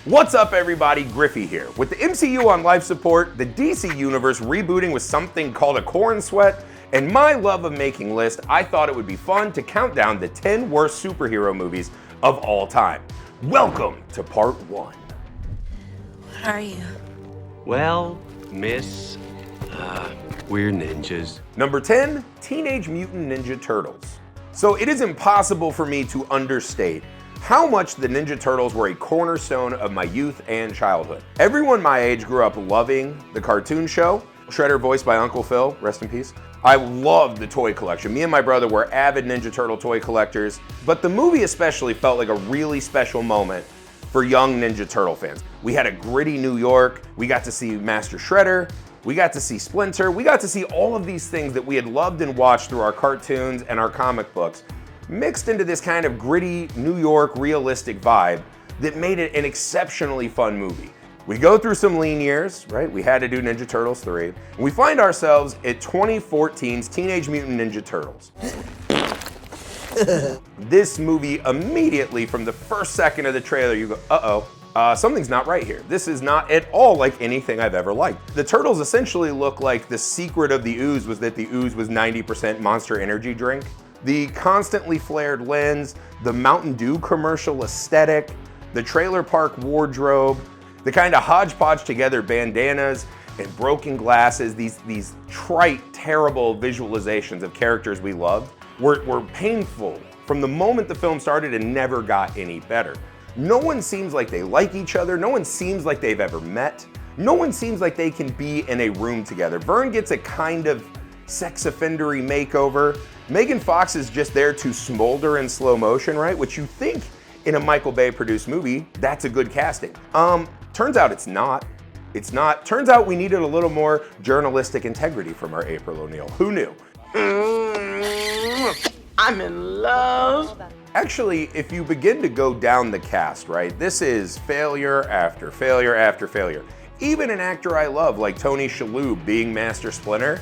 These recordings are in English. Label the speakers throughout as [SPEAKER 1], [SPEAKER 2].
[SPEAKER 1] What's up everybody, Griffey here. With the MCU on life support, the DC universe rebooting with something called a corn sweat, and my love of making list, I thought it would be fun to count down the 10 worst superhero movies of all time. Welcome to part 1.
[SPEAKER 2] What are you?
[SPEAKER 3] Well, miss, we're ninjas.
[SPEAKER 1] Number 10, Teenage Mutant Ninja Turtles. So it is impossible for me to understate how much the Ninja Turtles were a cornerstone of my youth and childhood. Everyone my age grew up loving the cartoon show, Shredder voiced by Uncle Phil, rest in peace. I loved the toy collection. Me and my brother were avid Ninja Turtle toy collectors, but the movie especially felt like a really special moment for young Ninja Turtle fans. We had a gritty New York, we got to see Master Shredder, we got to see Splinter, we got to see all of these things that we had loved and watched through our cartoons and our comic books, mixed into this kind of gritty New York realistic vibe that made it an exceptionally fun movie. We go through some lean years, right? We had to do Ninja Turtles 3. And we find ourselves at 2014's Teenage Mutant Ninja Turtles. This movie immediately, from the first second of the trailer, you go, uh-oh, something's not right here. This is not at all like anything I've ever liked. The Turtles essentially look like the secret of the ooze was that the ooze was 90% Monster Energy drink. The constantly flared lens, the Mountain Dew commercial aesthetic, the trailer park wardrobe, the kind of hodgepodge together bandanas and broken glasses, these trite, terrible visualizations of characters we loved were painful from the moment the film started and never got any better. No one seems like they like each other. No one seems like they've ever met. No one seems like they can be in a room together. Vern gets a kind of sex offendery makeover. Megan Fox is just there to smolder in slow motion, right? Which you think in a Michael Bay produced movie, that's a good casting. Turns out it's not. It's not. Turns out we needed a little more journalistic integrity from our April O'Neil. Who knew?
[SPEAKER 4] I'm in love.
[SPEAKER 1] Actually, if you begin to go down the cast, right, this is failure after failure after failure. Even an actor I love like Tony Shalhoub being Master Splinter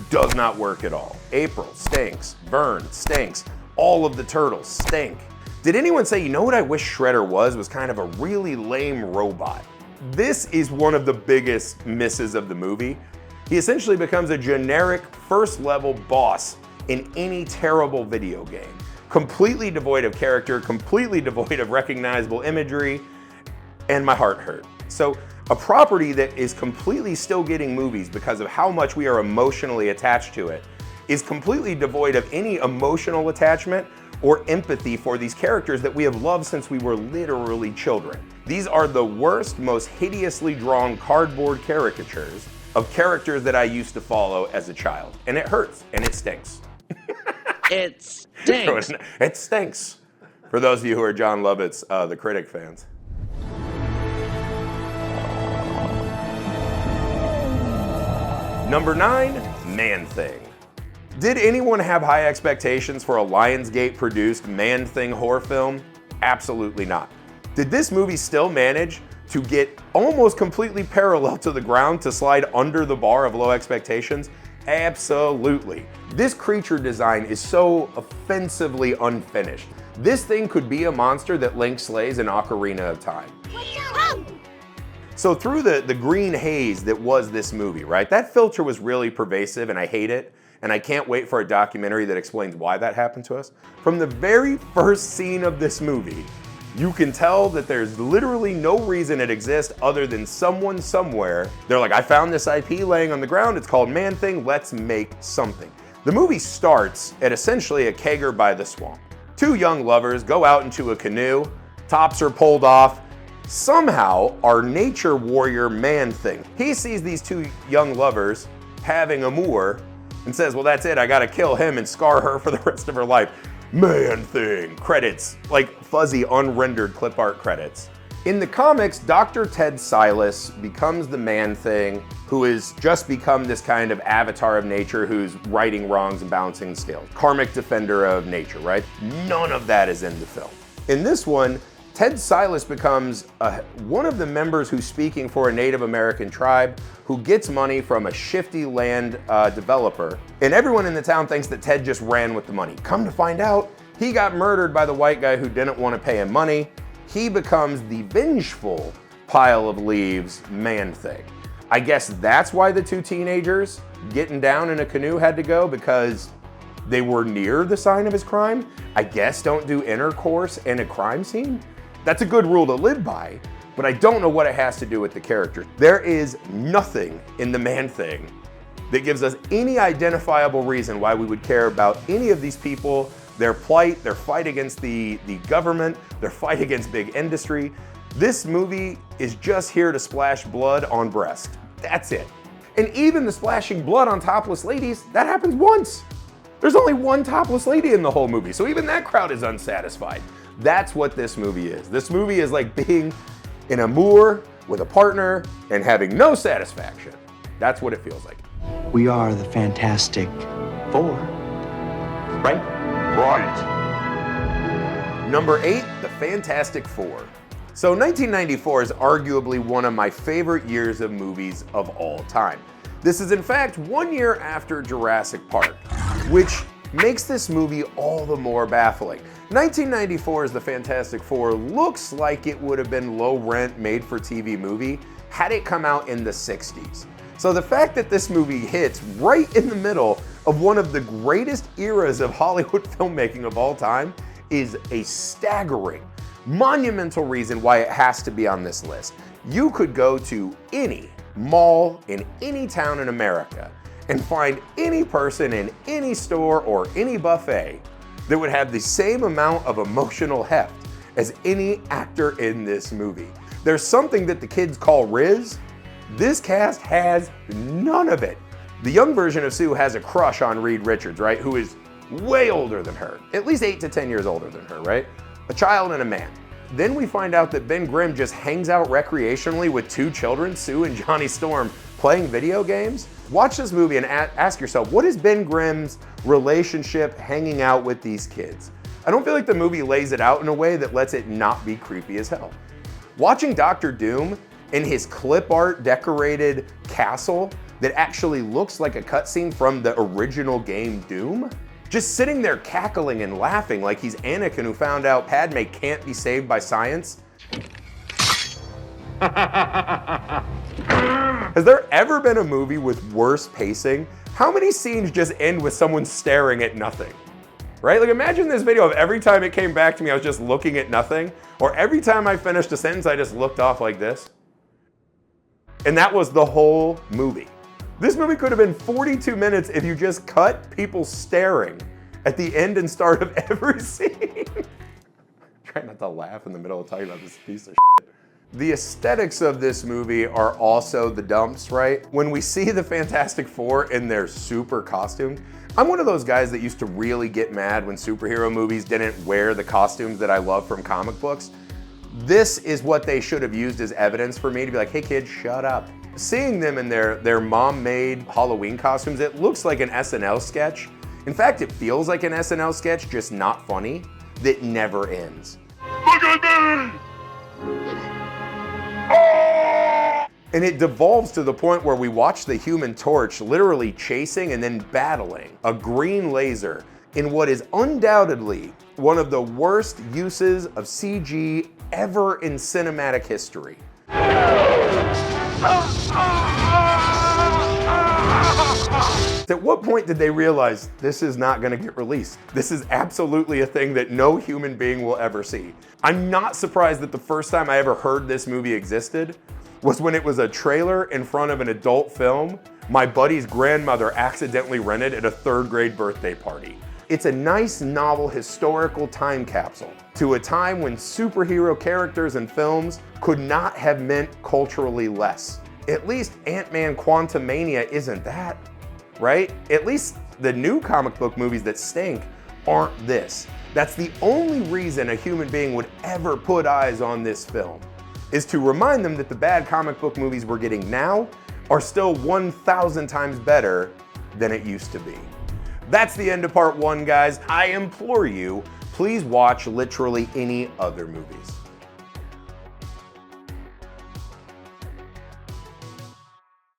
[SPEAKER 1] does not work at all. April stinks, Vern stinks, all of the Turtles stink. Did anyone say, you know what I wish Shredder was kind of a really lame robot? This is one of the biggest misses of the movie. He essentially becomes a generic first level boss in any terrible video game. Completely devoid of character, completely devoid of recognizable imagery, and my heart hurt. So a property that is completely still getting movies because of how much we are emotionally attached to it is completely devoid of any emotional attachment or empathy for these characters that we have loved since we were literally children. These are the worst, most hideously drawn cardboard caricatures of characters that I used to follow as a child. And it hurts, and it stinks.
[SPEAKER 4] It stinks.
[SPEAKER 1] It stinks. For those of you who are John Lovett's The Critic fans. Number 9, Man-Thing. Did anyone have high expectations for a Lionsgate-produced Man-Thing horror film? Absolutely not. Did this movie still manage to get almost completely parallel to the ground to slide under the bar of low expectations? Absolutely. This creature design is so offensively unfinished. This thing could be a monster that Link slays in Ocarina of Time. So through the green haze that was this movie, right? That filter was really pervasive and I hate it. And I can't wait for a documentary that explains why that happened to us. From the very first scene of this movie, you can tell that there's literally no reason it exists other than someone somewhere. They're like, I found this IP laying on the ground. It's called Man-Thing. Let's make something. The movie starts at essentially a kegger by the swamp. Two young lovers go out into a canoe. Tops are pulled off. Somehow, our nature warrior Man-Thing, he sees these two young lovers having amour and says, well, that's it. I gotta kill him and scar her for the rest of her life. Man-Thing. Credits, like fuzzy unrendered clip art credits. In the comics, Dr. Ted Silas becomes the Man-Thing who has just become this kind of avatar of nature who's righting wrongs and balancing the scales. Karmic defender of nature, right? None of that is in the film. In this one, Ted Silas becomes one of the members who's speaking for a Native American tribe who gets money from a shifty land developer. And everyone in the town thinks that Ted just ran with the money. Come to find out, he got murdered by the white guy who didn't want to pay him money. he becomes the vengeful pile of leaves Man-Thing. I guess that's why the two teenagers getting down in a canoe had to go, because they were near the sign of his crime. I guess don't do intercourse in a crime scene. That's a good rule to live by, but I don't know what it has to do with the character. There is nothing in the Man-Thing that gives us any identifiable reason why we would care about any of these people, their plight, their fight against the government, their fight against big industry. This movie is just here to splash blood on breast. That's it. And even the splashing blood on topless ladies, that happens once. There's only one topless lady in the whole movie, so even that crowd is unsatisfied. That's what this movie is. This movie is like being in a moor with a partner and having no satisfaction. That's what it feels like.
[SPEAKER 5] We are the Fantastic Four, right?
[SPEAKER 1] Right. Number 8, The Fantastic Four. So 1994 is arguably one of my favorite years of movies of all time. This is in fact 1 year after Jurassic Park, which makes this movie all the more baffling. 1994's The Fantastic Four looks like it would have been low-rent, made-for-TV movie had it come out in the 60s. So the fact that this movie hits right in the middle of one of the greatest eras of Hollywood filmmaking of all time is a staggering, monumental reason why it has to be on this list. You could go to any mall in any town in America and find any person in any store or any buffet that would have the same amount of emotional heft as any actor in this movie. There's something that the kids call Riz. This cast has none of it. The young version of Sue has a crush on Reed Richards, right? Who is way older than her, at least 8 to 10 years older than her, right? A child and a man. Then we find out that Ben Grimm just hangs out recreationally with 2 children, Sue and Johnny Storm, playing video games. Watch this movie and ask yourself, what is Ben Grimm's relationship hanging out with these kids? I don't feel like the movie lays it out in a way that lets it not be creepy as hell. Watching Dr. Doom in his clip art decorated castle that actually looks like a cutscene from the original game Doom, just sitting there cackling and laughing like he's Anakin who found out Padme can't be saved by science. Has there ever been a movie with worse pacing? How many scenes just end with someone staring at nothing? Right? Like imagine this video of every time it came back to me, I was just looking at nothing, or every time I finished a sentence, I just looked off like this. And that was the whole movie. This movie could have been 42 minutes if you just cut people staring at the end and start of every scene. Try not to laugh in the middle of talking about this piece of shit. The aesthetics of this movie are also the dumps, right? When we see the Fantastic Four in their super costumes, I'm one of those guys that used to really get mad when superhero movies didn't wear the costumes that I love from comic books. This is what they should have used as evidence for me to be like, hey kids, shut up. Seeing them in their mom-made Halloween costumes, it looks like an SNL sketch. In fact, it feels like an SNL sketch, just not funny, that never ends. Look at me! And it devolves to the point where we watch the Human Torch literally chasing and then battling a green laser in what is undoubtedly one of the worst uses of CG ever in cinematic history. At what point did they realize this is not going to get released? This is absolutely a thing that no human being will ever see. I'm not surprised that the first time I ever heard this movie existed was when it was a trailer in front of an adult film my buddy's grandmother accidentally rented at a 3rd grade birthday party. It's a nice, novel, historical time capsule to a time when superhero characters and films could not have meant culturally less. At least Ant-Man Quantumania isn't that, right? At least the new comic book movies that stink aren't this. That's the only reason a human being would ever put eyes on this film, is to remind them that the bad comic book movies we're getting now are still 1,000 times better than it used to be. That's the end of part 1, guys. I implore you, please watch literally any other movies.